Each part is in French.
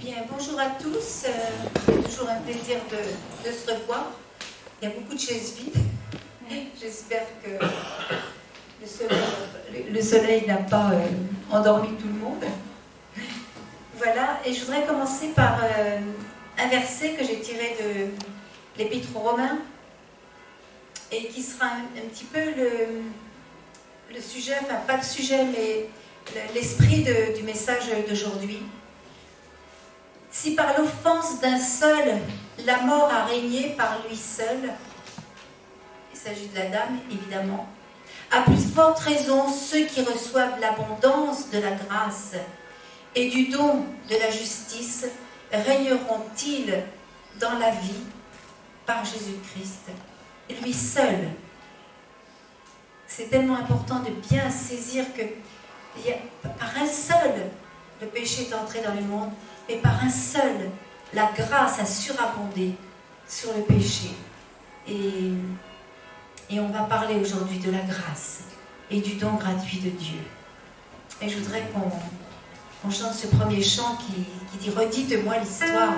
Bien, bonjour à tous. C'est toujours un plaisir de se revoir. Il y a beaucoup de chaises vides. J'espère que le soleil n'a pas endormi tout le monde. Voilà, et je voudrais commencer par un verset que j'ai tiré de l'Épître aux Romains et qui sera un petit peu le sujet, enfin pas le sujet, mais l'esprit du message d'aujourd'hui. Si par l'offense d'un seul, la mort a régné par lui seul, il s'agit de l'Adam évidemment, à plus forte raison ceux qui reçoivent l'abondance de la grâce et du don de la justice régneront-ils dans la vie par Jésus-Christ, lui seul. C'est tellement important de bien saisir que par un seul, le péché est entré dans le monde, et par un seul, la grâce a surabondé sur le péché. Et on va parler aujourd'hui de la grâce et du don gratuit de Dieu. Et je voudrais qu'on chante ce premier chant qui dit « Redites-moi l'histoire ».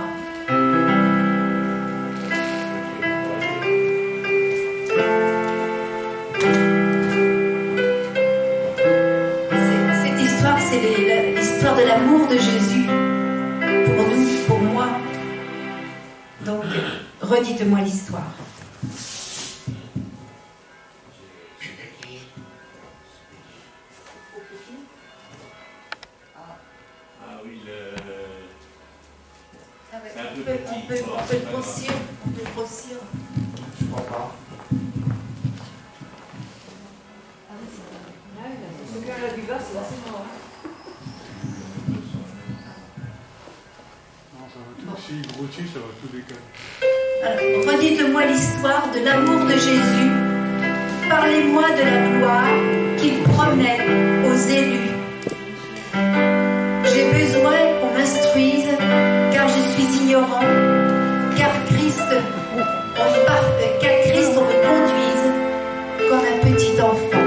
Cette histoire, c'est l'histoire de l'amour de Jésus pour nous, pour moi. Donc, redites-moi l'histoire. On peut le grossir. Je crois pas. Ce que la buva, c'est assez mort. Non, ça va tout. Si grossit, ça va tout décaler. Alors, redites-moi l'histoire de l'amour de Jésus. Parlez-moi de la gloire qu'il promet aux élus. J'ai besoin qu'on m'instruise, car je suis ignorant, car Christ, qu'à Christ on me conduise comme un petit enfant.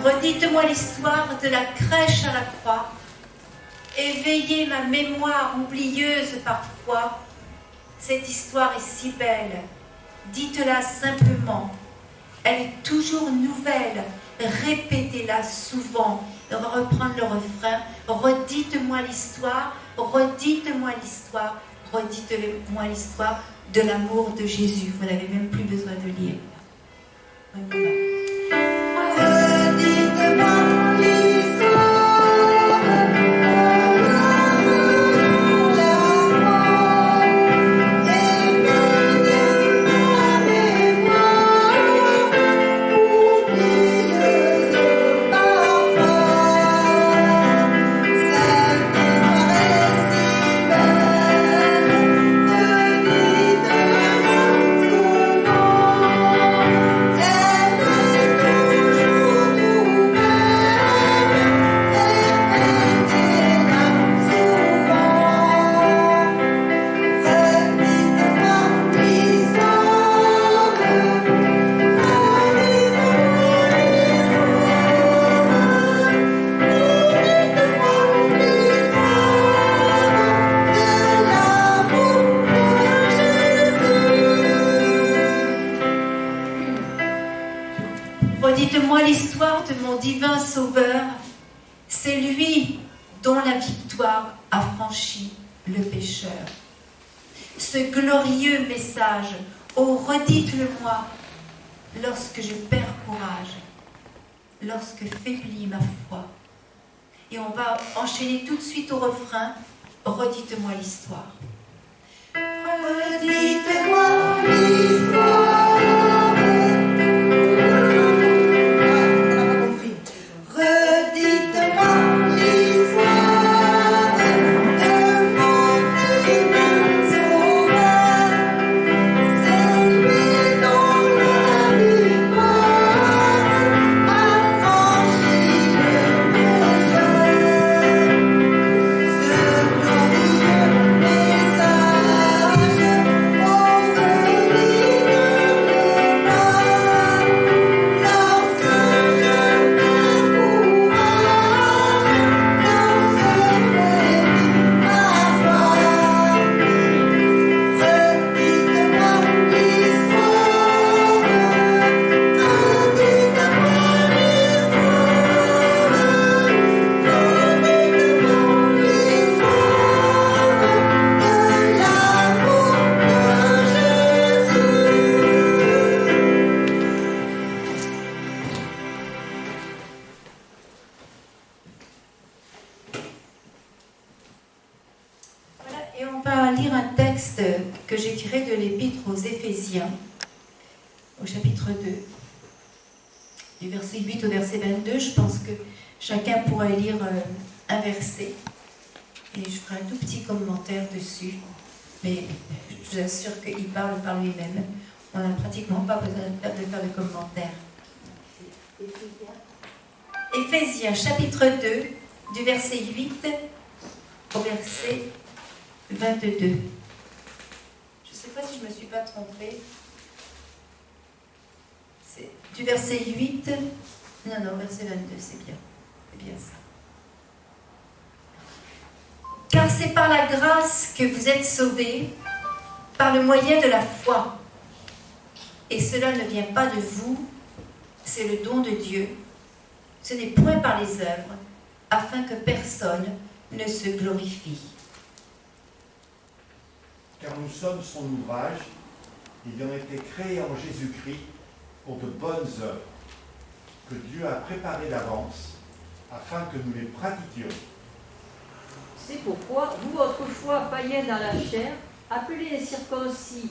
Redites-moi l'histoire de la crèche à la croix. Éveillez ma mémoire oublieuse parfois. Cette histoire est si belle. Dites-la simplement. Elle est toujours nouvelle. Répétez-la souvent. On va reprendre le refrain. Redites-moi l'histoire. Redites-moi l'histoire. Redites-moi l'histoire de l'amour de Jésus. Vous n'avez même plus besoin de lire. On y va. Elle porte mon divin Sauveur, c'est lui dont la victoire a franchi le pécheur. Ce glorieux message, oh redites-le-moi, lorsque je perds courage, lorsque faiblit ma foi. Et on va enchaîner tout de suite au refrain, redites-moi l'histoire. Redites-moi l'histoire. Que j'ai tiré de l'épître aux Éphésiens, au chapitre 2, du verset 8 au verset 22. Je pense que chacun pourrait lire un verset et je ferai un tout petit commentaire dessus, mais je vous assure qu'il parle par lui-même. On n'a pratiquement pas besoin de faire de commentaire. Éphésiens chapitre 2, du verset 8 au verset 22. Je ne sais pas si je ne me suis pas trompée. C'est du verset 8. Non, verset 22, c'est bien. C'est bien ça. Car c'est par la grâce que vous êtes sauvés, par le moyen de la foi. Et cela ne vient pas de vous, c'est le don de Dieu. Ce n'est point par les œuvres, afin que personne ne se glorifie. Car nous sommes son ouvrage, ayant été créés en Jésus-Christ pour de bonnes œuvres, que Dieu a préparées d'avance, afin que nous les pratiquions. C'est pourquoi, vous autrefois païens dans la chair, appelés les circoncis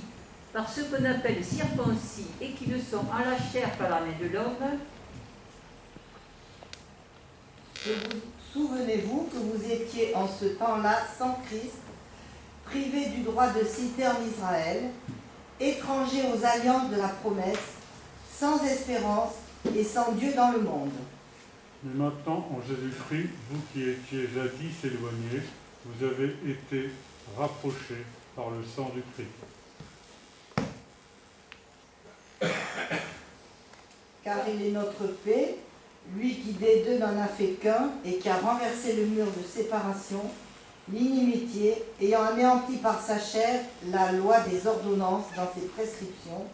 par ceux qu'on appelle circoncis et qui le sont en la chair par la main de l'homme, souvenez-vous que vous étiez en ce temps-là sans Christ, privés du droit de cité en Israël, étrangers aux alliances de la promesse, sans espérance et sans Dieu dans le monde. Mais maintenant, en Jésus-Christ, vous qui étiez jadis éloignés, vous avez été rapprochés par le sang du Christ. Car il est notre paix, lui qui des deux n'en a fait qu'un et qui a renversé le mur de séparation, l'inimitié, ayant anéanti par sa chair la loi des ordonnances dans ses prescriptions,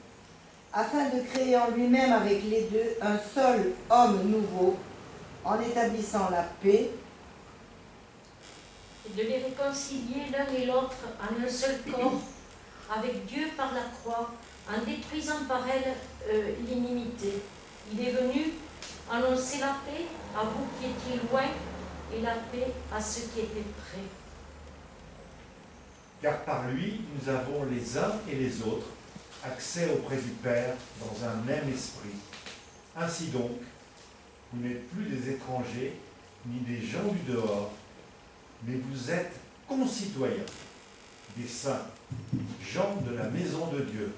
afin de créer en lui-même avec les deux un seul homme nouveau, en établissant la paix, et de les réconcilier l'un et l'autre en un seul corps avec Dieu par la croix, en détruisant par elle l'inimité. Il est venu annoncer la paix à vous qui étiez loin et la paix à ceux qui étaient près. Car par lui, nous avons les uns et les autres accès auprès du Père dans un même esprit. Ainsi donc, vous n'êtes plus des étrangers ni des gens du dehors, mais vous êtes concitoyens des saints, gens de la maison de Dieu.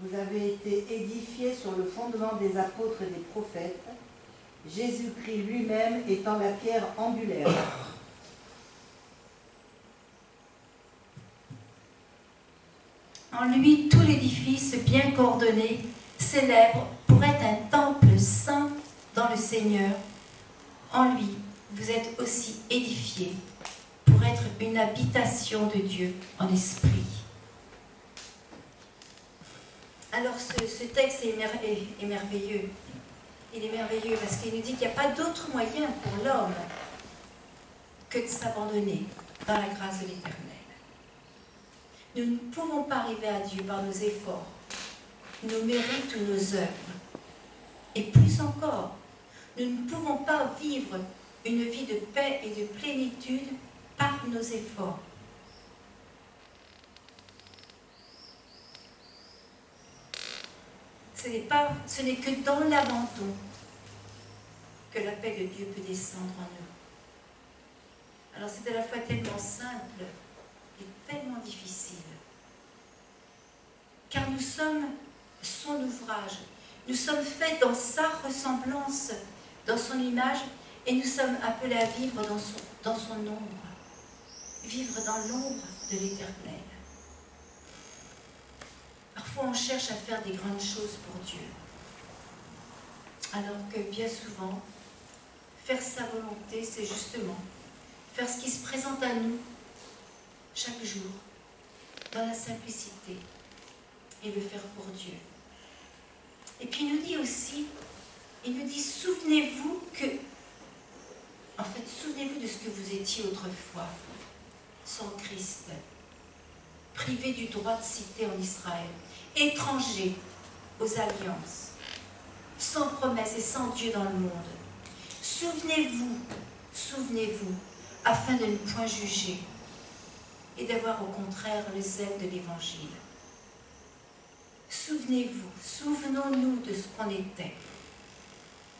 vous avez été édifiés sur le fondement des apôtres et des prophètes, Jésus-Christ lui-même étant la pierre angulaire. En lui, tout l'édifice bien coordonné s'élève pour être un temple saint dans le Seigneur. En lui, vous êtes aussi édifiés pour être une habitation de Dieu en esprit. Alors ce texte est merveilleux. Il est merveilleux parce qu'il nous dit qu'il n'y a pas d'autre moyen pour l'homme que de s'abandonner dans la grâce de l'Éternel. Nous ne pouvons pas arriver à Dieu par nos efforts, nos mérites ou nos œuvres. Et plus encore, nous ne pouvons pas vivre une vie de paix et de plénitude par nos efforts. Ce n'est que dans l'abandon que la paix de Dieu peut descendre en nous. Alors c'est à la fois tellement simple et tellement difficile. Car nous sommes son ouvrage. Nous sommes faits dans sa ressemblance, dans son image, et nous sommes appelés à vivre dans son ombre. Vivre dans l'ombre de l'Éternel. Parfois on cherche à faire des grandes choses pour Dieu. Alors que bien souvent, faire sa volonté, c'est justement faire ce qui se présente à nous chaque jour, dans la simplicité, et le faire pour Dieu. Et puis il nous dit aussi, souvenez-vous de ce que vous étiez autrefois, sans Christ, privé du droit de cité en Israël, étranger aux alliances, sans promesse et sans Dieu dans le monde. Souvenez-vous, afin de ne point juger et d'avoir au contraire le zèle de l'Évangile. Souvenez-vous, souvenons-nous de ce qu'on était.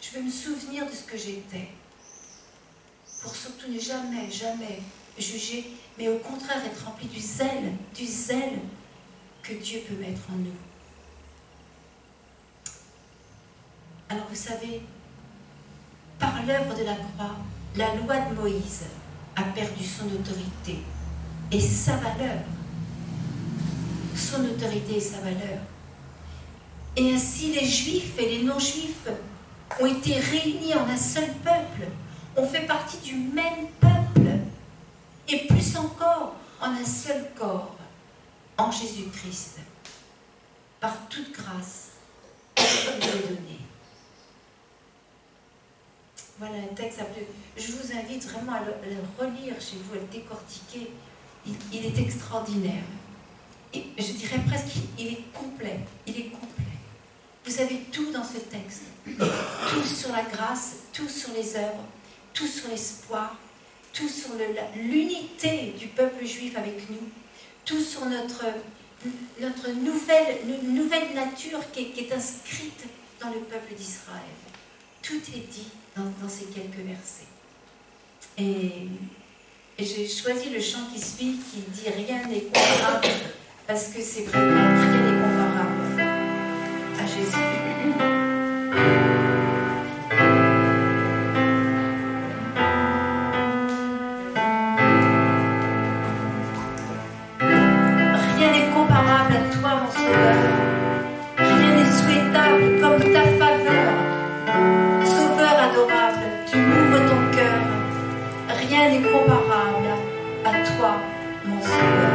Je veux me souvenir de ce que j'étais, pour surtout ne jamais juger, mais au contraire être rempli du zèle que Dieu peut mettre en nous. Alors vous savez, par l'œuvre de la croix, la loi de Moïse a perdu son autorité et sa valeur. Son autorité et sa valeur. Et ainsi les Juifs et les non-Juifs ont été réunis en un seul peuple, ont fait partie du même peuple, et plus encore en un seul corps, en Jésus-Christ, par toute grâce qui nous est donnée. Voilà un texte. Je vous invite vraiment à le relire chez vous, à le décortiquer. Il est extraordinaire. Et je dirais presque qu'il est complet. Il est complet. Vous avez tout dans ce texte. Tout sur la grâce, tout sur les œuvres, tout sur l'espoir, tout sur l'unité du peuple juif avec nous, tout sur notre nouvelle nature qui est inscrite dans le peuple d'Israël. Tout est dit dans ces quelques versets. Et j'ai choisi le chant qui suit, qui dit « Rien n'est comparable », parce que c'est vraiment rien n'est comparable à Jésus. Rien n'est comparable à toi, mon Sauveur. Rien n'est souhaitable comme ta faveur. Sauveur adorable, tu m'ouvres ton cœur. Rien n'est comparable à toi, mon Sauveur.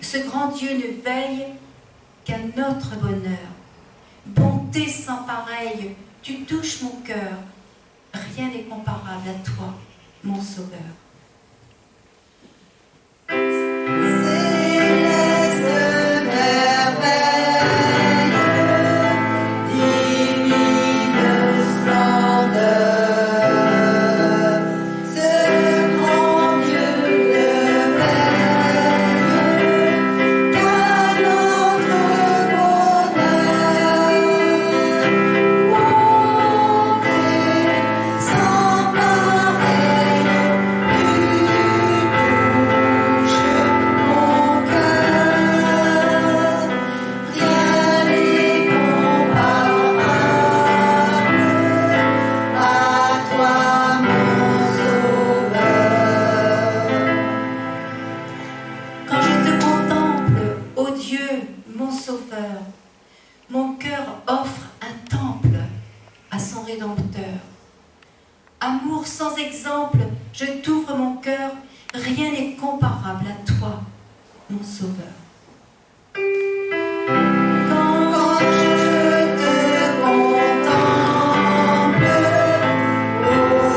Ce grand Dieu ne veille qu'à notre bonheur. Bonté sans pareille, tu touches mon cœur. Rien n'est comparable à toi, mon Sauveur. Céleste mon Sauveur, mon cœur offre un temple à son Rédempteur. Amour sans exemple, je t'ouvre mon cœur, rien n'est comparable à toi, mon Sauveur. Quand je te contemple,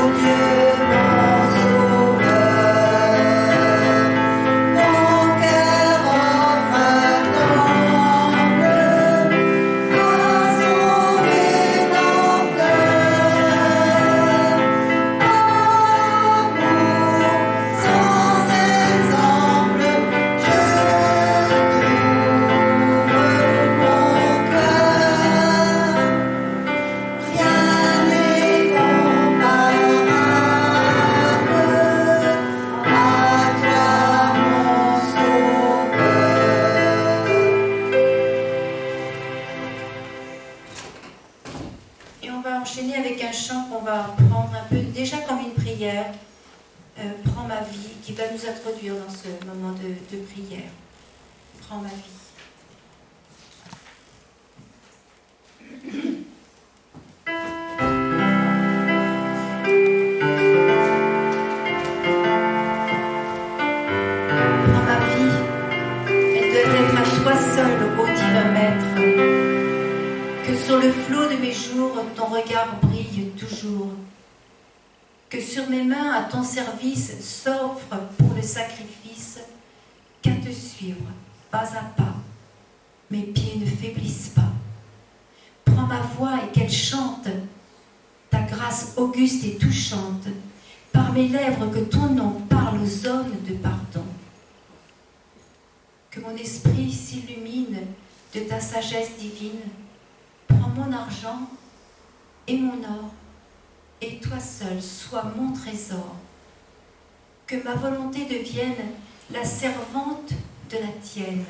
ô Dieu mon Sauveur, mon cœur offre un temple à son Rédempteur. Amour sans exemple, je Et on va enchaîner avec un chant qu'on va prendre un peu, déjà comme une prière, Prends ma vie, qui va nous introduire dans ce moment de prière. Prends ma vie. Prends ma vie, elle doit être à toi seul, ô divin Maître. Que sur le flot de mes jours, ton regard brille toujours. Que sur mes mains à ton service s'offre pour le sacrifice, qu'à te suivre, pas à pas, mes pieds ne faiblissent pas. Prends ma voix et qu'elle chante, ta grâce auguste et touchante, par mes lèvres que ton nom parle aux hommes de pardon. Que mon esprit s'illumine de ta sagesse divine. Prends mon argent et mon or, et toi seul sois mon trésor. Que ma volonté devienne la servante de la tienne.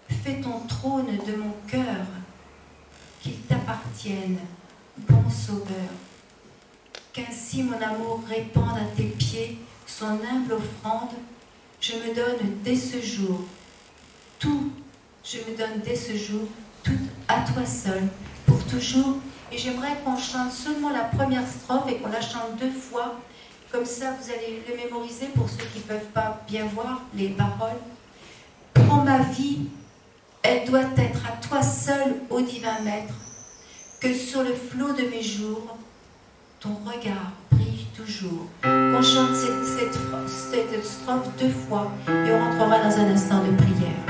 Fais ton trône de mon cœur, qu'il t'appartienne, bon Sauveur. Qu'ainsi mon amour répande à tes pieds son humble offrande. Je me donne dès ce jour tout, je me donne dès ce jour tout à toi seul, pour toujours. Et j'aimerais qu'on chante seulement la première strophe et qu'on la chante 2 fois. Comme ça, vous allez le mémoriser pour ceux qui ne peuvent pas bien voir les paroles. Prends ma vie, elle doit être à toi seul, ô divin Maître. Que sur le flot de mes jours, ton regard brille toujours. Qu'on chante cette strophe 2 fois et on rentrera dans un instant de prière.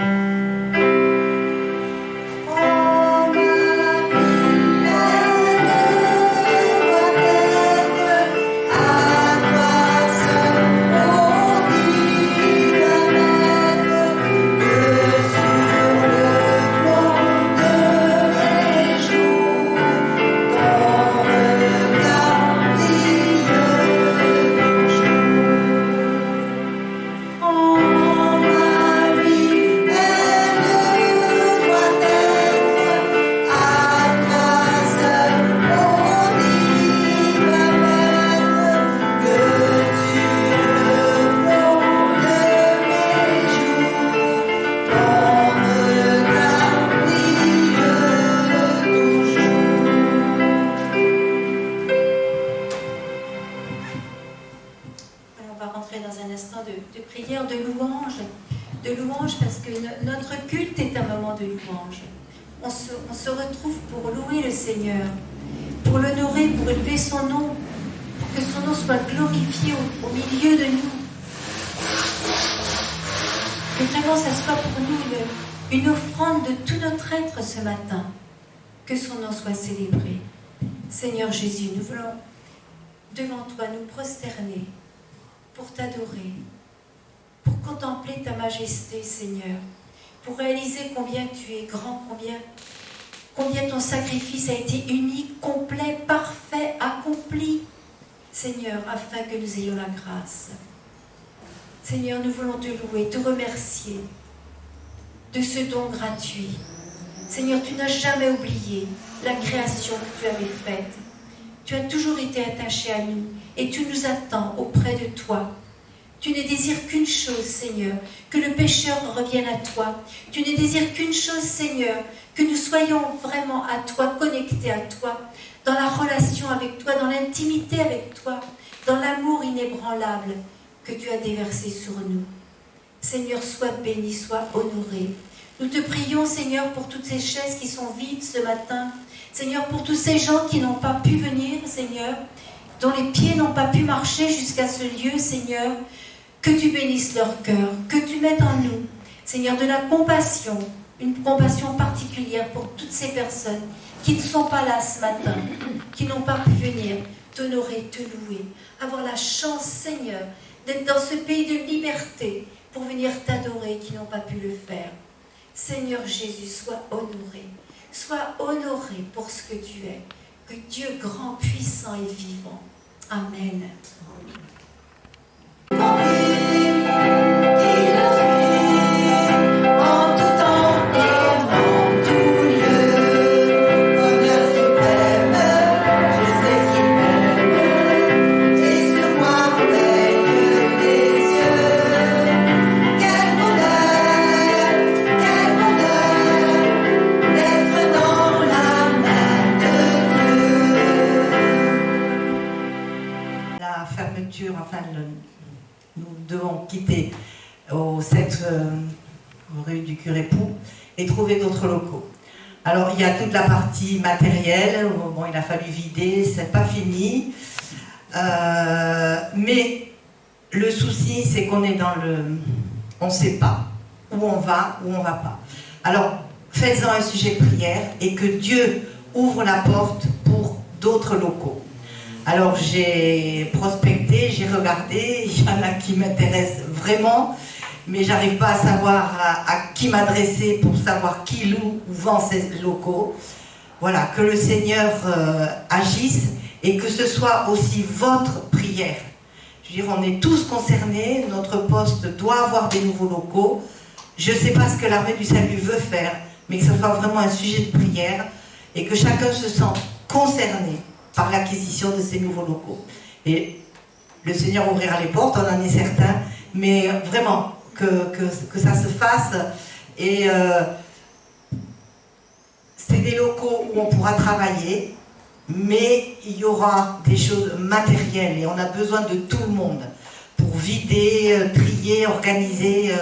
Parce que notre culte est un moment de louange. On se retrouve pour louer le Seigneur, pour l'honorer, pour élever son nom, pour que son nom soit glorifié au milieu de nous. Que vraiment ça soit pour nous une offrande de tout notre être ce matin. Que son nom soit célébré. Seigneur Jésus, nous voulons devant toi nous prosterner pour t'adorer, pour contempler ta majesté, Seigneur, pour réaliser combien tu es grand, combien ton sacrifice a été unique, complet, parfait, accompli, Seigneur, afin que nous ayons la grâce. Seigneur, nous voulons te louer, te remercier de ce don gratuit. Seigneur, tu n'as jamais oublié la création que tu avais faite. Tu as toujours été attaché à nous et tu nous attends auprès de toi Tu ne désires qu'une chose, Seigneur, que le pécheur revienne à toi. Tu ne désires qu'une chose, Seigneur, que nous soyons vraiment à toi, connectés à toi, dans la relation avec toi, dans l'intimité avec toi, dans l'amour inébranlable que tu as déversé sur nous. Seigneur, sois béni, sois honoré. Nous te prions, Seigneur, pour toutes ces chaises qui sont vides ce matin. Seigneur, pour tous ces gens qui n'ont pas pu venir, Seigneur, dont les pieds n'ont pas pu marcher jusqu'à ce lieu, Seigneur, que tu bénisses leur cœur, que tu mettes en nous, Seigneur, de la compassion, une compassion particulière pour toutes ces personnes qui ne sont pas là ce matin, qui n'ont pas pu venir t'honorer, te louer, avoir la chance, Seigneur, d'être dans ce pays de liberté pour venir t'adorer, qui n'ont pas pu le faire. Seigneur Jésus, sois honoré pour ce que tu es, que Dieu grand, puissant et vivant. Amen. Enfin, nous devons quitter au 7 rue du Curé Pou et trouver d'autres locaux. Alors il y a toute la partie matérielle, bon, il a fallu vider, c'est pas fini, mais le souci c'est qu'on est dans le... on ne sait pas où on va pas. Alors faites-en un sujet de prière et que Dieu ouvre la porte pour d'autres locaux. Alors j'ai prospecté, j'ai regardé, il y en a qui m'intéressent vraiment, mais j'arrive pas à savoir à qui m'adresser pour savoir qui loue ou vend ces locaux. Voilà, que le Seigneur agisse et que ce soit aussi votre prière. Je veux dire, on est tous concernés, notre poste doit avoir des nouveaux locaux. Je ne sais pas ce que l'Armée du Salut veut faire, mais que ce soit vraiment un sujet de prière et que chacun se sente concerné par l'acquisition de ces nouveaux locaux. Et le Seigneur ouvrira les portes, on en est certain, mais vraiment que ça se fasse. Et c'est des locaux où on pourra travailler, mais il y aura des choses matérielles et on a besoin de tout le monde pour vider, trier, organiser.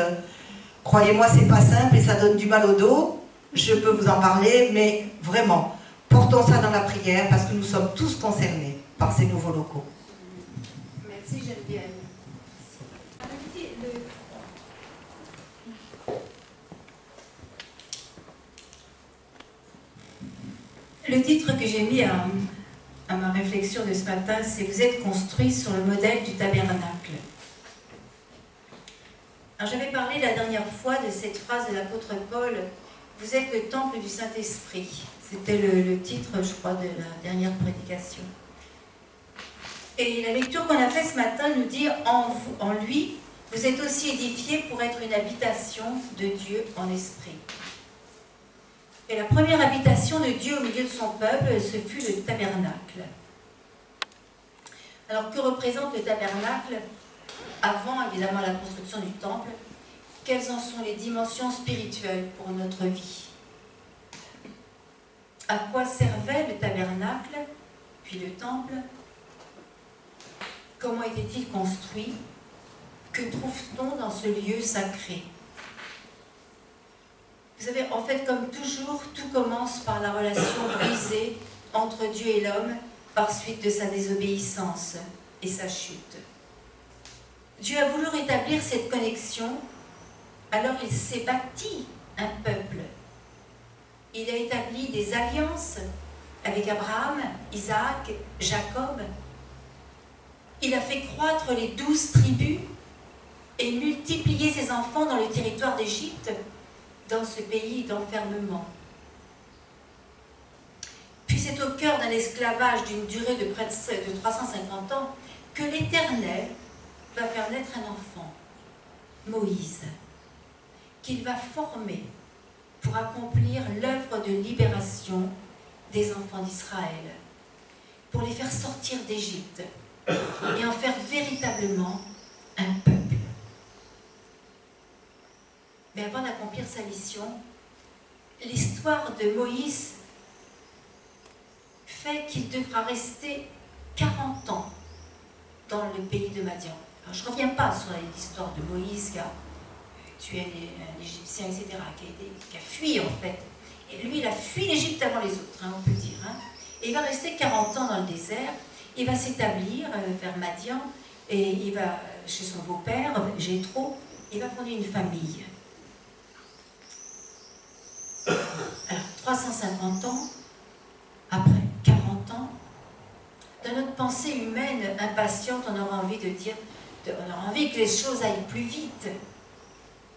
Croyez-moi, c'est pas simple et ça donne du mal au dos. Je peux vous en parler, mais vraiment, portons ça dans la prière parce que nous sommes tous concernés par ces nouveaux locaux. Merci Geneviève. Le titre que j'ai mis à ma réflexion de ce matin, c'est « Vous êtes construits sur le modèle du tabernacle ». Alors j'avais parlé la dernière fois de cette phrase de l'apôtre Paul « Vous êtes le temple du Saint-Esprit ». C'était le titre, je crois, de la dernière prédication. Et la lecture qu'on a faite ce matin nous dit en lui, vous êtes aussi édifiés pour être une habitation de Dieu en esprit. Et la première habitation de Dieu au milieu de son peuple, ce fut le tabernacle. Alors que représente le tabernacle avant évidemment la construction du temple? Quelles en sont les dimensions spirituelles pour notre vie? À quoi servait le tabernacle, puis le temple? Comment était-il construit? Que trouve-t-on dans ce lieu sacré? Vous savez, en fait, comme toujours, tout commence par la relation brisée entre Dieu et l'homme par suite de sa désobéissance et sa chute. Dieu a voulu rétablir cette connexion, alors il s'est bâti un peuple. Il a établi des alliances avec Abraham, Isaac, Jacob. Il a fait croître les 12 tribus et multiplier ses enfants dans le territoire d'Égypte, dans ce pays d'enfermement. Puis c'est au cœur d'un esclavage d'une durée de près de 350 ans que l'Éternel va faire naître un enfant, Moïse, qu'il va former pour accomplir l'œuvre de libération des enfants d'Israël, pour les faire sortir d'Égypte et en faire véritablement un peuple. Mais avant d'accomplir sa mission, l'histoire de Moïse fait qu'il devra rester 40 ans dans le pays de Madian. Alors, je ne reviens pas sur l'histoire de Moïse qui a tué un Égyptien, etc., qui a fui en fait. Et lui, il a fui l'Égypte avant les autres, on peut dire. Et il va rester 40 ans dans le désert. Il va s'établir vers Madian et il va chez son beau-père, Jéthro, il va fonder une famille. Alors, 350 ans, après 40 ans, dans notre pensée humaine impatiente, on aura envie de dire, on aura envie que les choses aillent plus vite.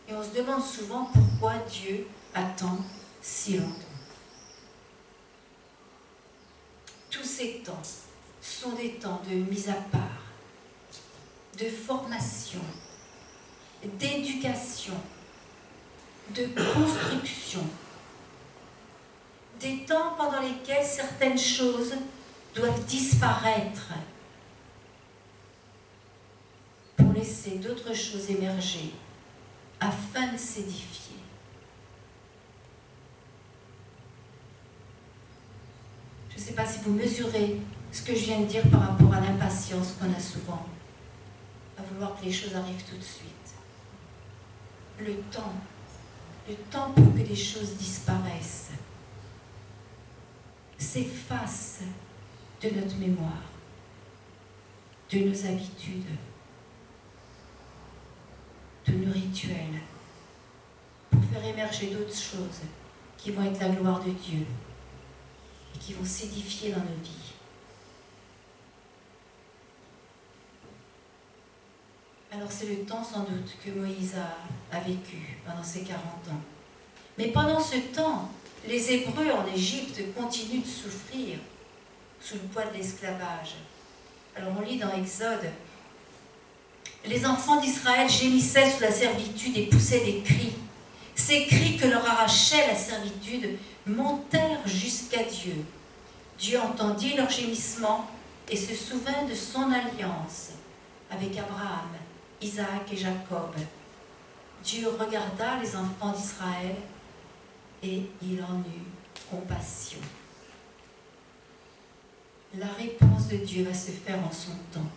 Et on se demande souvent pourquoi Dieu attend si longtemps. Tous ces temps sont des temps de mise à part, de formation, d'éducation, de construction. Des temps pendant lesquels certaines choses doivent disparaître pour laisser d'autres choses émerger afin de s'édifier. Je ne sais pas si vous mesurez ce que je viens de dire par rapport à l'impatience qu'on a souvent, à vouloir que les choses arrivent tout de suite. Le temps pour que les choses disparaissent, s'effacent de notre mémoire, de nos habitudes, de nos rituels, pour faire émerger d'autres choses qui vont être la gloire de Dieu et qui vont s'édifier dans nos vies. Alors c'est le temps sans doute que Moïse a vécu pendant ces 40 ans. Mais pendant ce temps, les Hébreux en Égypte continuent de souffrir sous le poids de l'esclavage. Alors on lit dans Exode, les enfants d'Israël gémissaient sous la servitude et poussaient des cris. Ces cris que leur arrachait la servitude montèrent jusqu'à Dieu. Dieu entendit leurs gémissements et se souvint de son alliance avec Abraham, Isaac et Jacob. Dieu regarda les enfants d'Israël et il en eut compassion. La réponse de Dieu va se faire en son temps.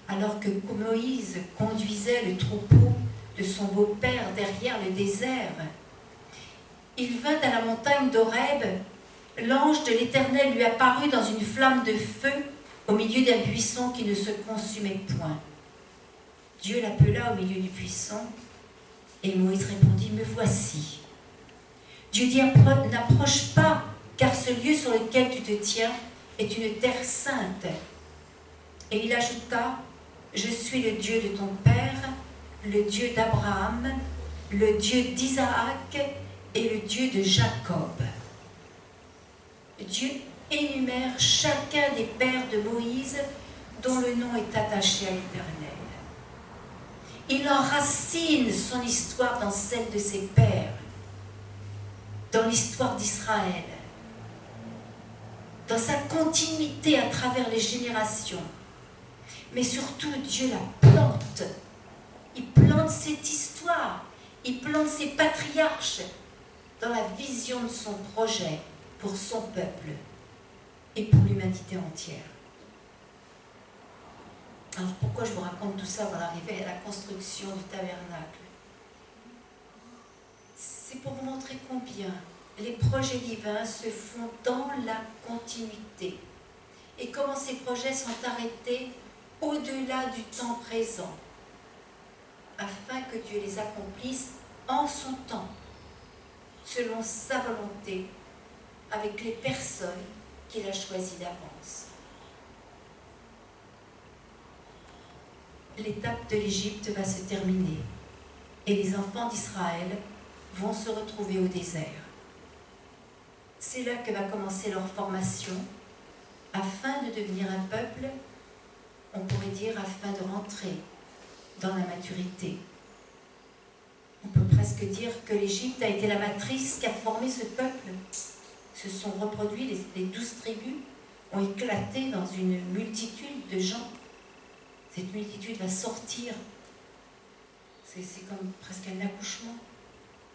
Alors que Moïse conduisait le troupeau de son beau-père derrière le désert, il vint à la montagne d'Horeb. L'ange de l'Éternel lui apparut dans une flamme de feu au milieu d'un buisson qui ne se consumait point. Dieu l'appela au milieu du buisson et Moïse répondit, « Me voici. » Dieu dit, « N'approche pas, car ce lieu sur lequel tu te tiens est une terre sainte. » Et il ajouta, « Je suis le Dieu de ton père, le Dieu d'Abraham, le Dieu d'Isaac et le Dieu de Jacob. » Dieu énumère chacun des pères de Moïse dont le nom est attaché à l'Éternel. Il enracine son histoire dans celle de ses pères, dans l'histoire d'Israël, dans sa continuité à travers les générations. Mais surtout, Dieu la plante. Il plante cette histoire, il plante ses patriarches dans la vision de son projet pour son peuple et pour l'humanité entière. Alors pourquoi je vous raconte tout ça avant d'arriver à la construction du tabernacle? C'est pour vous montrer combien les projets divins se font dans la continuité et comment ces projets sont arrêtés au-delà du temps présent afin que Dieu les accomplisse en son temps, selon sa volonté, avec les personnes qu'il a choisies d'avance. L'étape de l'Égypte va se terminer et les enfants d'Israël vont se retrouver au désert. C'est là que va commencer leur formation afin de devenir un peuple, on pourrait dire afin de rentrer dans la maturité. On peut presque dire que l'Égypte a été la matrice qui a formé ce peuple. Se sont reproduits, les 12 tribus ont éclaté dans une multitude de gens. Cette multitude va sortir. C'est comme presque un accouchement.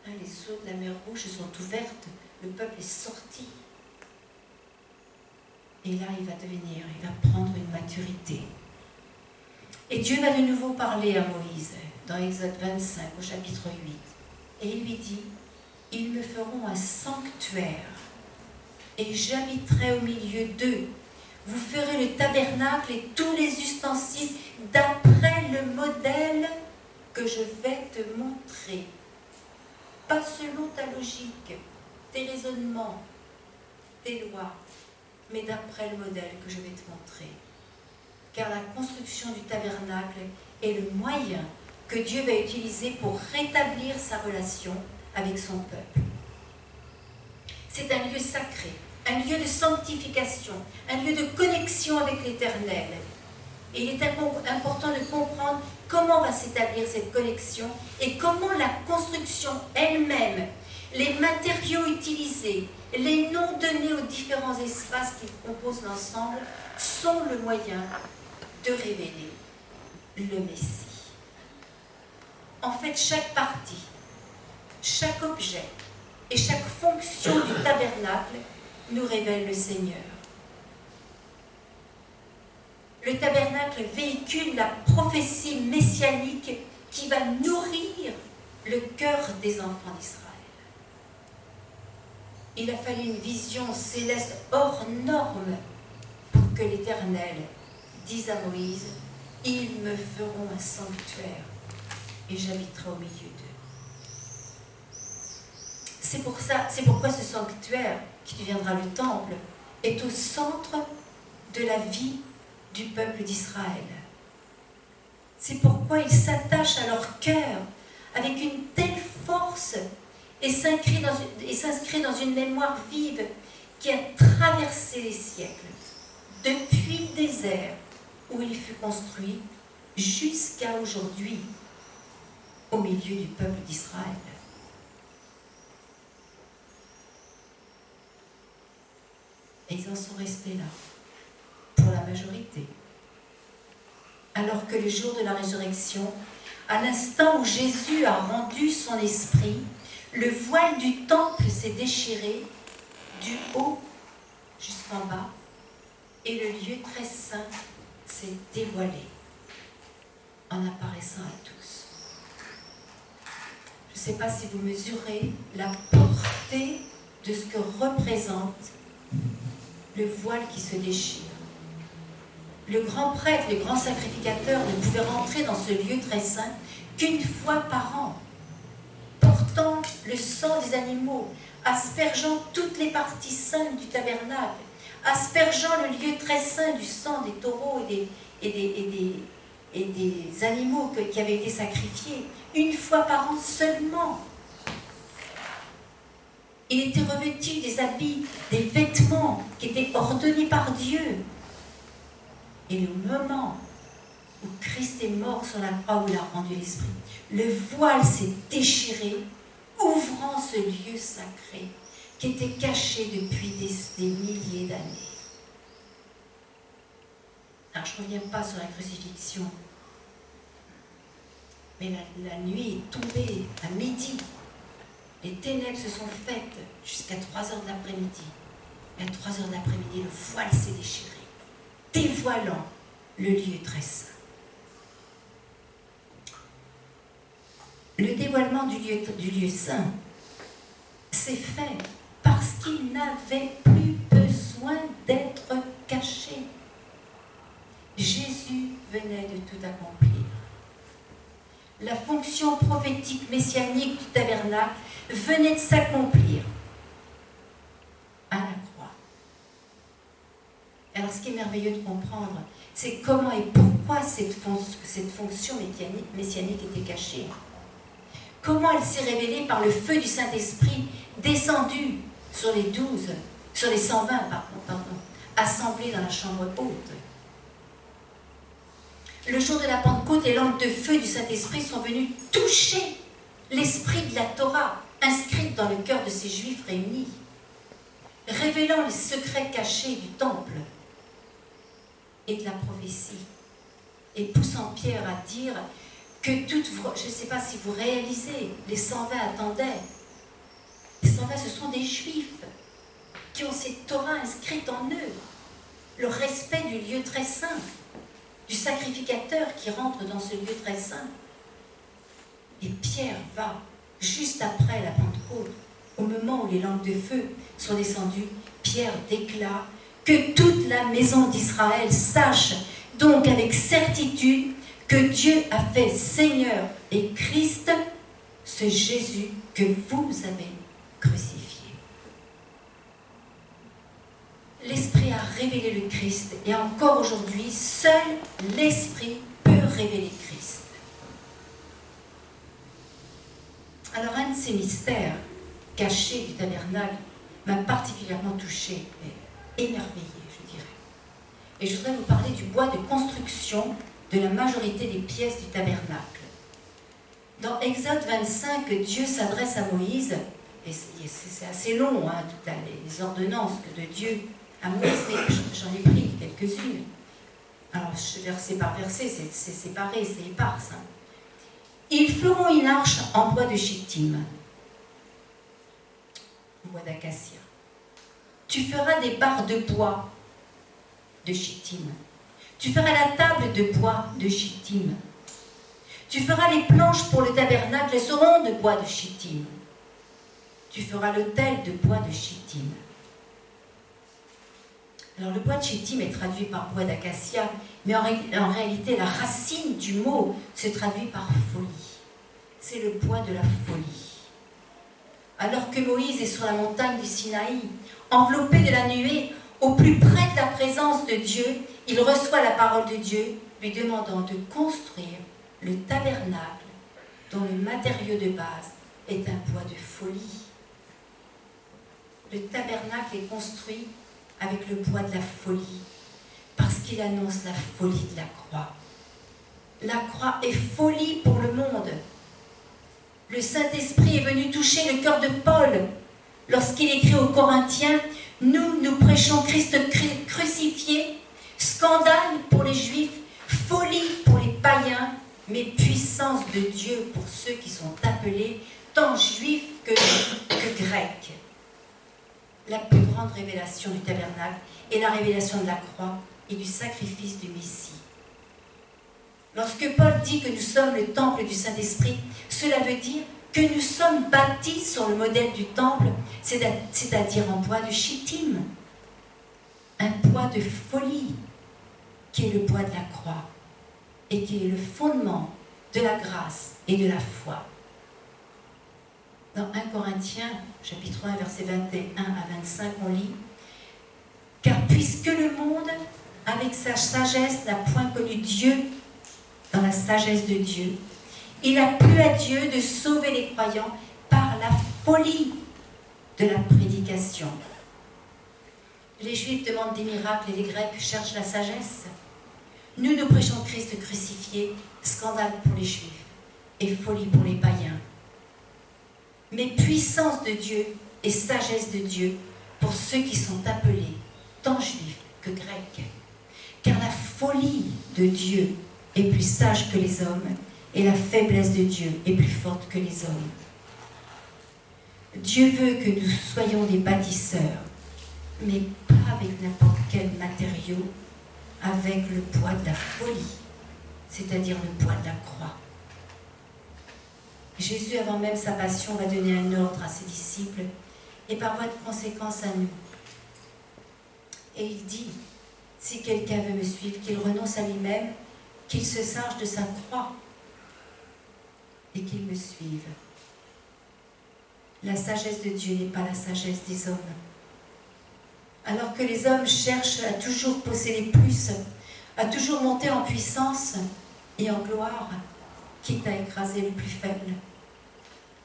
hein, les eaux de la mer Rouge sont ouvertes, le peuple est sorti. Et là, il va prendre une maturité. Et Dieu va de nouveau parler à Moïse, dans Exode 25, au chapitre 8. Et il lui dit, « Ils me feront un sanctuaire, et j'habiterai au milieu d'eux. Vous ferez le tabernacle et tous les ustensiles d'après le modèle que je vais te montrer. Pas selon ta logique, tes raisonnements, tes lois, mais d'après le modèle que je vais te montrer. Car la construction du tabernacle est le moyen que Dieu va utiliser pour rétablir sa relation avec son peuple. C'est un lieu sacré, un lieu de sanctification, un lieu de connexion avec l'Éternel. Et il est important de comprendre comment va s'établir cette connexion et comment la construction elle-même, les matériaux utilisés, les noms donnés aux différents espaces qui composent l'ensemble sont le moyen de révéler le Messie. En fait, chaque partie, chaque objet et chaque fonction du tabernacle nous révèle le Seigneur. Le tabernacle véhicule la prophétie messianique qui va nourrir le cœur des enfants d'Israël. Il a fallu une vision céleste hors norme pour que l'Éternel dise à Moïse, « Ils me feront un sanctuaire et j'habiterai au milieu d'eux. » C'est pourquoi ce sanctuaire, qui deviendra le temple, est au centre de la vie du peuple d'Israël. C'est pourquoi il s'attache à leur cœur avec une telle force et s'inscrit dans une mémoire vive qui a traversé les siècles, depuis le désert où il fut construit jusqu'à aujourd'hui, au milieu du peuple d'Israël. Et ils en sont restés là, pour la majorité. Alors que le jour de la résurrection, à l'instant où Jésus a rendu son esprit, le voile du temple s'est déchiré du haut jusqu'en bas et le lieu très saint s'est dévoilé en apparaissant à tous. Je ne sais pas si vous mesurez la portée de ce que représente le voile qui se déchire. Le grand prêtre, le grand sacrificateur ne pouvait rentrer dans ce lieu très saint qu'une fois par an, portant le sang des animaux, aspergeant toutes les parties saintes du tabernacle, aspergeant le lieu très saint du sang des taureaux et des animaux qui avaient été sacrifiés, une fois par an seulement. Il était revêtu des habits, des vêtements qui étaient ordonnés par Dieu. Et le moment où Christ est mort sur la croix, où il a rendu l'esprit, le voile s'est déchiré, ouvrant ce lieu sacré qui était caché depuis des milliers d'années. Alors je ne reviens pas sur la crucifixion, mais la nuit est tombée à midi. Les ténèbres se sont faites jusqu'à 3 heures de l'après-midi. Et à 3 heures de l'après-midi, le voile s'est déchiré, dévoilant le lieu très saint. Le dévoilement du lieu saint s'est fait parce qu'il n'avait plus besoin d'être caché. Jésus venait de tout accomplir. La fonction prophétique messianique du tabernacle venait de s'accomplir à la croix. Alors ce qui est merveilleux de comprendre, c'est comment et pourquoi cette fonction messianique était cachée. Comment elle s'est révélée par le feu du Saint-Esprit descendu sur les 120, assemblés dans la chambre haute. Le jour de la Pentecôte, les lampes de feu du Saint-Esprit sont venues toucher l'esprit de la Torah, inscrite dans le cœur de ces Juifs réunis, révélant les secrets cachés du temple et de la prophétie, et poussant Pierre à dire que toutes vos... Je ne sais pas si vous réalisez, les 120 attendaient. Les 120, ce sont des Juifs qui ont cette Torah inscrite en eux. Le respect du lieu très saint, du sacrificateur qui rentre dans ce lieu très saint. Et Pierre va, juste après la Pentecôte, au moment où les langues de feu sont descendues, Pierre déclare que toute la maison d'Israël sache donc avec certitude que Dieu a fait Seigneur et Christ ce Jésus que vous avez crucifié. L'Esprit a révélé le Christ et encore aujourd'hui, seul l'Esprit peut révéler Christ. Alors un de ces mystères cachés du tabernacle m'a particulièrement touchée et émerveillée, je dirais. Et je voudrais vous parler du bois de construction de la majorité des pièces du tabernacle. Dans Exode 25, Dieu s'adresse à Moïse, et c'est assez long, hein, toutes les ordonnances que de Dieu à Moïse, mais j'en ai pris quelques-unes. Alors, verset par verset, c'est séparé, c'est éparse. Hein. Ils feront une arche en bois de chittim, en bois d'acacia. Tu feras des barres de bois de chittim. Tu feras la table de bois de chittim. Tu feras les planches pour le tabernacle, elles seront de bois de chittim. Tu feras l'autel de bois de chittim. Alors le bois de chittim est traduit par bois d'acacia, mais en réalité la racine du mot se traduit par folie. C'est le bois de la folie. Alors que Moïse est sur la montagne du Sinaï, enveloppé de la nuée, au plus près de la présence de Dieu, il reçoit la parole de Dieu, lui demandant de construire le tabernacle dont le matériau de base est un bois de folie. Le tabernacle est construit avec le bois de la folie, parce qu'il annonce la folie de la croix. La croix est folie pour le monde. Le Saint-Esprit est venu toucher le cœur de Paul lorsqu'il écrit aux Corinthiens « Nous prêchons Christ crucifié, scandale pour les Juifs, folie pour les païens, mais puissance de Dieu pour ceux qui sont appelés, tant Juifs que Grecs. » La plus grande révélation du tabernacle est la révélation de la croix et du sacrifice du Messie. Lorsque Paul dit que nous sommes le temple du Saint-Esprit, cela veut dire que nous sommes bâtis sur le modèle du temple, c'est-à-dire en bois de chittim, un bois de folie, qui est le bois de la croix et qui est le fondement de la grâce et de la foi. Dans 1 Corinthiens, chapitre 1, versets 21 à 25, on lit « Car puisque le monde, avec sa sagesse, n'a point connu Dieu dans la sagesse de Dieu, il a plu à Dieu de sauver les croyants par la folie de la prédication. » Les Juifs demandent des miracles et les Grecs cherchent la sagesse. Nous prêchons Christ crucifié, scandale pour les Juifs et folie pour les païens. Mais puissance de Dieu et sagesse de Dieu pour ceux qui sont appelés, tant juifs que grecs. Car la folie de Dieu est plus sage que les hommes, et la faiblesse de Dieu est plus forte que les hommes. Dieu veut que nous soyons des bâtisseurs, mais pas avec n'importe quel matériau, avec le poids de la folie, c'est-à-dire le poids de la croix. Jésus, avant même sa passion, va donner un ordre à ses disciples et par voie de conséquence à nous. Et il dit, si quelqu'un veut me suivre, qu'il renonce à lui-même, qu'il se charge de sa croix et qu'il me suive. La sagesse de Dieu n'est pas la sagesse des hommes. Alors que les hommes cherchent à toujours posséder plus, à toujours monter en puissance et en gloire, quitte à écraser le plus faible.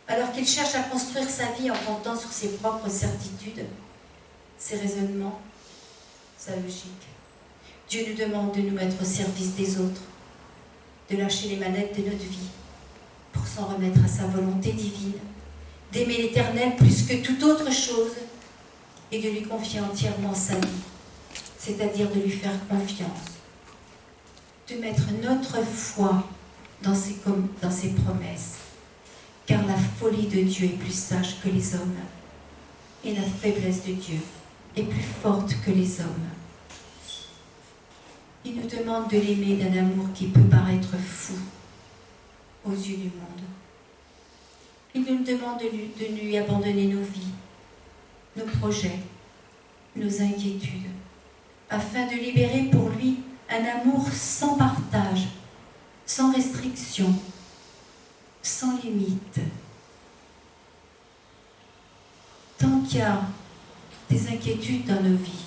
Alors qu'il cherche à construire sa vie en comptant sur ses propres certitudes, ses raisonnements, sa logique. Dieu nous demande de nous mettre au service des autres, de lâcher les manettes de notre vie pour s'en remettre à sa volonté divine, d'aimer l'Éternel plus que toute autre chose et de lui confier entièrement sa vie, c'est-à-dire de lui faire confiance, de mettre notre foi dans ses promesses. Car la folie de Dieu est plus sage que les hommes, et la faiblesse de Dieu est plus forte que les hommes. Il nous demande de l'aimer d'un amour qui peut paraître fou aux yeux du monde. Il nous demande de lui abandonner nos vies, nos projets, nos inquiétudes, afin de libérer pour lui un amour sans partage, sans restriction, sans limite. Tant qu'il y a des inquiétudes dans nos vies,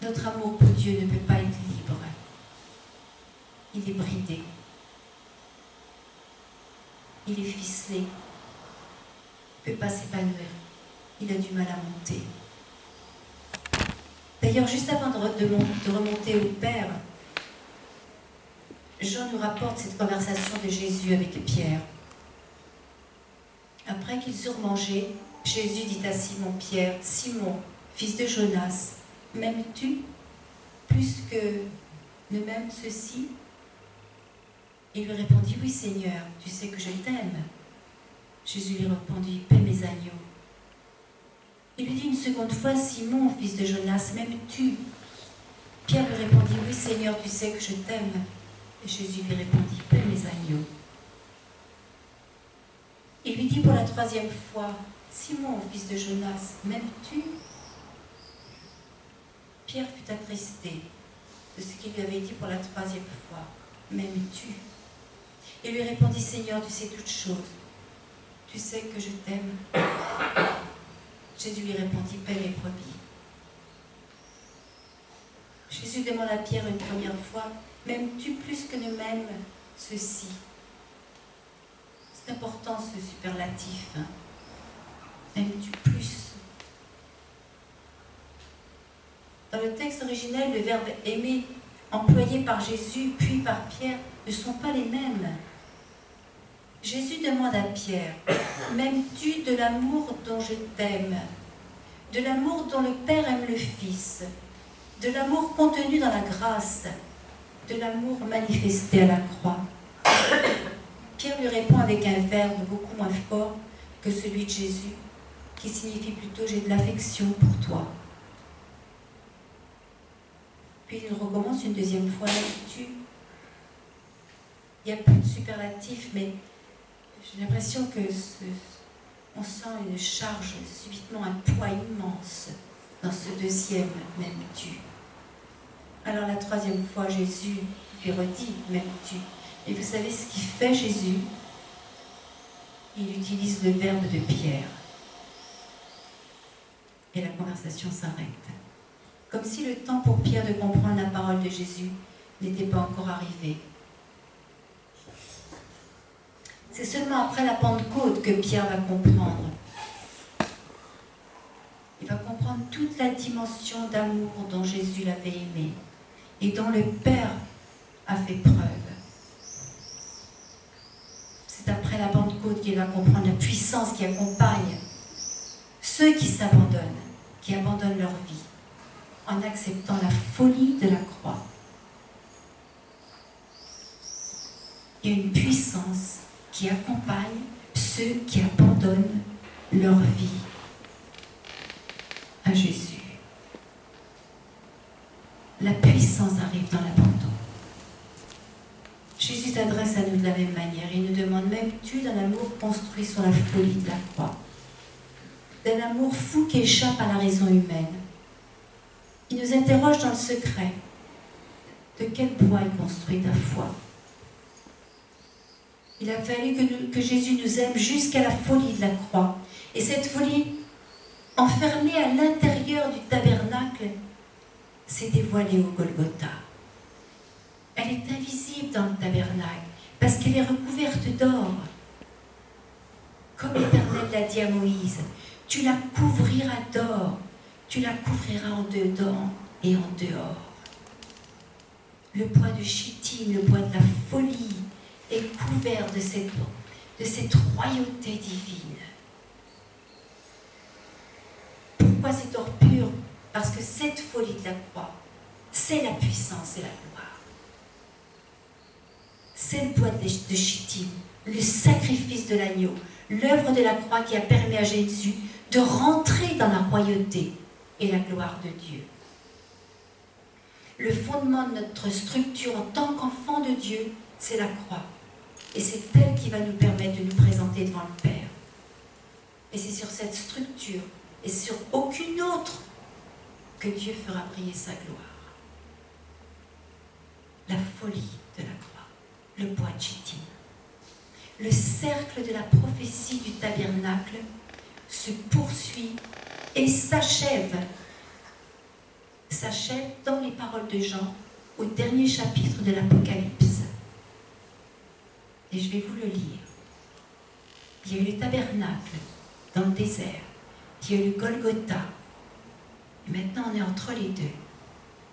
notre amour pour Dieu ne peut pas être libre. Il est bridé. Il est ficelé. Il ne peut pas s'épanouir. Il a du mal à monter. D'ailleurs, juste avant de remonter au Père, Jean nous rapporte cette conversation de Jésus avec Pierre. Après qu'ils eurent mangé, Jésus dit à Simon-Pierre, « Simon, fils de Jonas, m'aimes-tu plus que ne m'aiment ceux-ci » Il lui répondit, « Oui Seigneur, tu sais que je t'aime. » Jésus lui répondit, « Paie mes agneaux. » Il lui dit une seconde fois, « Simon, fils de Jonas, m'aimes-tu » Pierre lui répondit, « Oui Seigneur, tu sais que je t'aime. » Et Jésus lui répondit, « Paie mes agneaux. » Il lui dit pour la troisième fois, « Simon, fils de Jonas, m'aimes-tu » Pierre fut attristé de ce qu'il lui avait dit pour la troisième fois, « M'aimes-tu » Il lui répondit, « Seigneur, tu sais toutes choses. Tu sais que je t'aime. » Jésus lui répondit, « Paie mes brebis. » Jésus demande à Pierre une première fois, « M'aimes-tu plus que ne m'aiment ceux-ci » C'est important ce superlatif. Hein. M'aimes-tu plus? Dans le texte originel, le verbe aimer employé par Jésus puis par Pierre ne sont pas les mêmes. Jésus demande à Pierre, « M'aimes-tu de l'amour dont je t'aime, de l'amour dont le Père aime le Fils, de l'amour contenu dans la grâce, de l'amour manifesté à la croix ?» Pierre lui répond avec un verbe beaucoup moins fort que celui de Jésus, qui signifie plutôt « j'ai de l'affection pour toi ». Puis il recommence une deuxième fois, m'aimes-tu ? Il n'y a plus de superlatif, mais j'ai l'impression que on sent une charge, subitement un poids immense dans ce deuxième m'aimes-tu. Alors la troisième fois, Jésus lui redit m'aimes-tu ? Et vous savez ce qu'il fait Jésus? Il utilise le verbe de Pierre. Et la conversation s'arrête. Comme si le temps pour Pierre de comprendre la parole de Jésus n'était pas encore arrivé. C'est seulement après la Pentecôte que Pierre va comprendre. Il va comprendre toute la dimension d'amour dont Jésus l'avait aimé et dont le Père a fait preuve. C'est après la Pentecôte qu'il va comprendre la puissance qui accompagne ceux qui s'abandonnent, qui abandonnent leur vie, en acceptant la folie de la croix. Il y a une puissance qui accompagne ceux qui abandonnent leur vie à Jésus. La puissance arrive dans l'abandon. Jésus s'adresse à nous de la même manière. Il nous demande, m'aimes-tu d'un amour construit sur la folie de la croix, d'un amour fou qui échappe à la raison humaine. Il nous interroge dans le secret. De quel poids est construite ta foi? Il a fallu que Jésus nous aime jusqu'à la folie de la croix. Et cette folie, enfermée à l'intérieur du tabernacle, s'est dévoilée au Golgotha. Elle est invisible dans le tabernacle parce qu'elle est recouverte d'or. Comme l'Éternel l'a dit à Moïse, tu la couvriras d'or, tu la couvriras en dedans et en dehors. Le bois de Chittim, le bois de la folie, est couvert de cette royauté divine. Pourquoi cet or pur? Parce que cette folie de la croix, c'est la puissance et la gloire. c'est le bois de Chittim, le sacrifice de l'agneau, l'œuvre de la croix qui a permis à Jésus de rentrer dans la royauté et la gloire de Dieu. Le fondement de notre structure en tant qu'enfant de Dieu, c'est la croix. Et c'est elle qui va nous permettre de nous présenter devant le Père. Et c'est sur cette structure et sur aucune autre que Dieu fera briller sa gloire. La folie de la croix, le bois de Chittim. Le cercle de la prophétie du tabernacle se poursuit et s'achève dans les paroles de Jean au dernier chapitre de l'Apocalypse. Et je vais vous le lire. Il y a eu le tabernacle dans le désert, il y a eu le Golgotha, et maintenant on est entre les deux.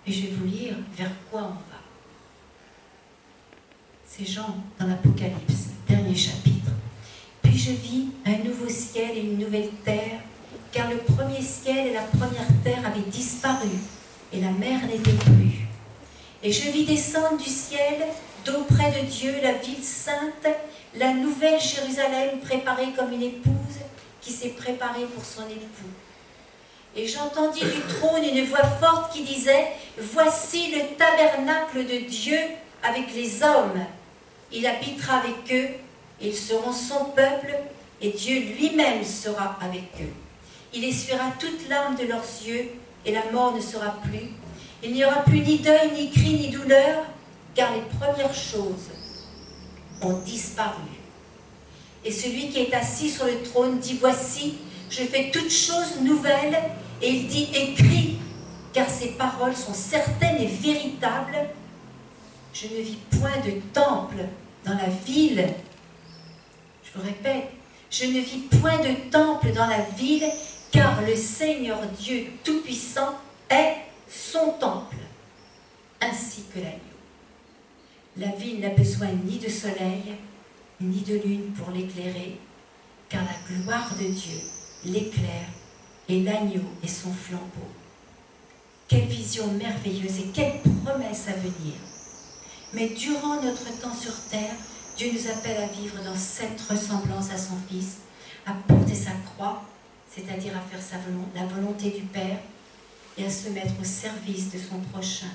Et je vais vous lire vers quoi on va. C'est Jean dans l'Apocalypse, dernier chapitre. Puis je vis un nouveau ciel et une nouvelle terre, car le premier ciel et la première terre avaient disparu, et la mer n'était plus. Et je vis descendre du ciel, d'auprès de Dieu, la ville sainte, la nouvelle Jérusalem préparée comme une épouse qui s'est préparée pour son époux. Et j'entendis du trône une voix forte qui disait « Voici le tabernacle de Dieu avec les hommes. Il habitera avec eux, et ils seront son peuple, et Dieu lui-même sera avec eux. Il essuiera toute larme de leurs yeux, et la mort ne sera plus. Il n'y aura plus ni deuil, ni cri, ni douleur, car les premières choses ont disparu. Et celui qui est assis sur le trône dit « Voici, je fais toutes choses nouvelles. » Et il dit « Écris, car ces paroles sont certaines et véritables. Je ne vis point de temple dans la ville. » Je vous répète, je ne vis point de temple dans la ville, car le Seigneur Dieu Tout-Puissant est son temple, ainsi que l'agneau. La ville n'a besoin ni de soleil, ni de lune pour l'éclairer, car la gloire de Dieu l'éclaire, et l'agneau est son flambeau. Quelle vision merveilleuse et quelle promesse à venir. Mais durant notre temps sur terre, Dieu nous appelle à vivre dans cette ressemblance à son Fils, à porter sa croix, c'est-à-dire à faire la volonté du Père, et à se mettre au service de son prochain.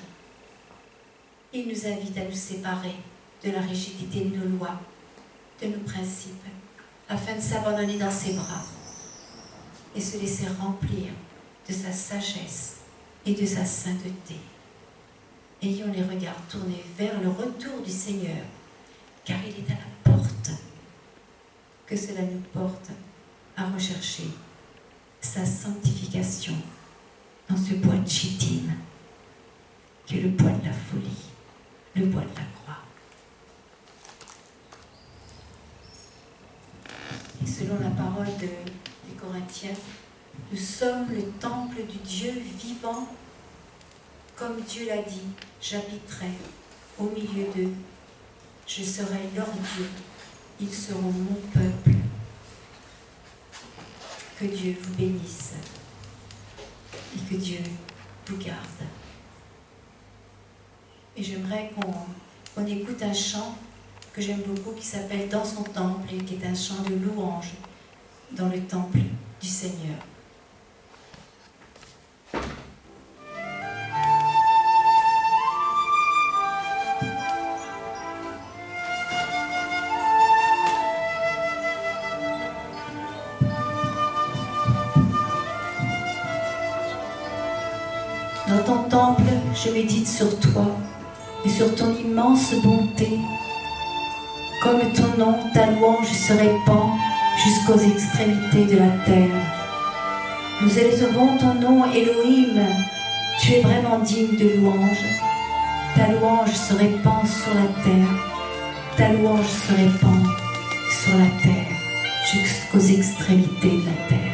Il nous invite à nous séparer de la rigidité de nos lois, de nos principes, afin de s'abandonner dans ses bras et se laisser remplir de sa sagesse et de sa sainteté. Ayons les regards tournés vers le retour du Seigneur, car il est à la porte. Que cela nous porte à rechercher sa sanctification dans ce bois de Chittim, qui est le bois de la folie, le bois de la croix. Et selon la parole des Corinthiens, nous sommes le temple du Dieu vivant, comme Dieu l'a dit, j'habiterai au milieu d'eux, je serai leur Dieu, ils seront mon peuple. Que Dieu vous bénisse et que Dieu vous garde. Et j'aimerais qu'on écoute un chant que j'aime beaucoup qui s'appelle « Dans son temple » et qui est un chant de louange dans le temple du Seigneur. Dans ton temple, je médite sur toi et sur ton immense bonté. Comme ton nom, ta louange se répand jusqu'aux extrémités de la terre. Nous élevons ton nom, Elohim. Tu es vraiment digne de louange. Ta louange se répand sur la terre. Ta louange se répand sur la terre jusqu'aux extrémités de la terre.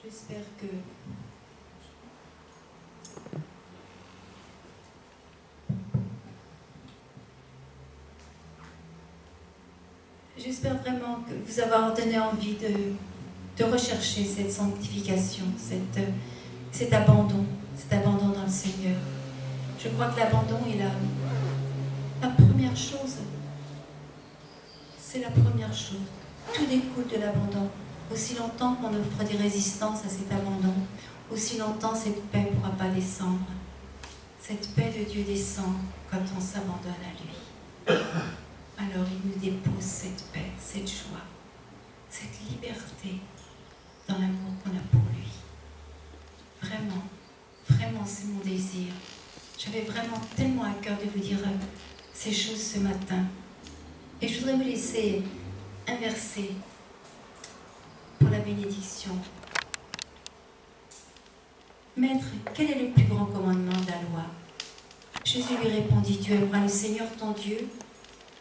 J'espère que j'espère vraiment que vous avoir donné envie de rechercher cette sanctification, cet abandon dans le Seigneur. Je crois que l'abandon est la première chose. C'est la première chose. Tout découle de l'abandon. Aussi longtemps qu'on offre des résistances à cet abandon, aussi longtemps cette paix ne pourra pas descendre. Cette paix de Dieu descend quand on s'abandonne à lui. Alors il nous dépose cette paix, cette joie, cette liberté dans l'amour qu'on a pour lui. Vraiment, vraiment c'est mon désir. J'avais vraiment tellement à cœur de vous dire ces choses ce matin. Et je voudrais vous laisser inverser pour la bénédiction. Maître, quel est le plus grand commandement de la loi? Jésus lui répondit, tu aimeras le Seigneur ton Dieu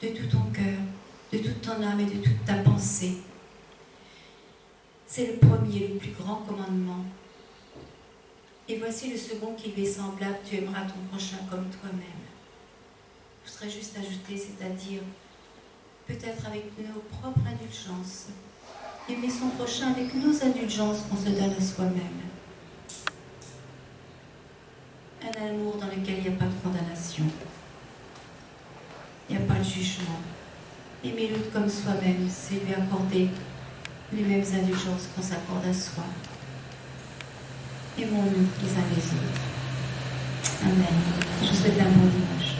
de tout ton cœur, de toute ton âme et de toute ta pensée. C'est le premier, le plus grand commandement. Et voici le second qui lui est semblable, tu aimeras ton prochain comme toi-même. Je voudrais juste ajouter, c'est-à-dire, peut-être avec nos propres indulgences, aimer son prochain avec nos indulgences qu'on se donne à soi-même. Un amour dans lequel il n'y a pas de condamnation. Il n'y a pas de jugement. Aimer l'autre comme soi-même, c'est lui accorder les mêmes indulgences qu'on s'accorde à soi. Aimons-nous les uns les autres. Amen. Je vous souhaite un bon dimanche.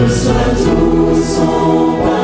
Reçois tout son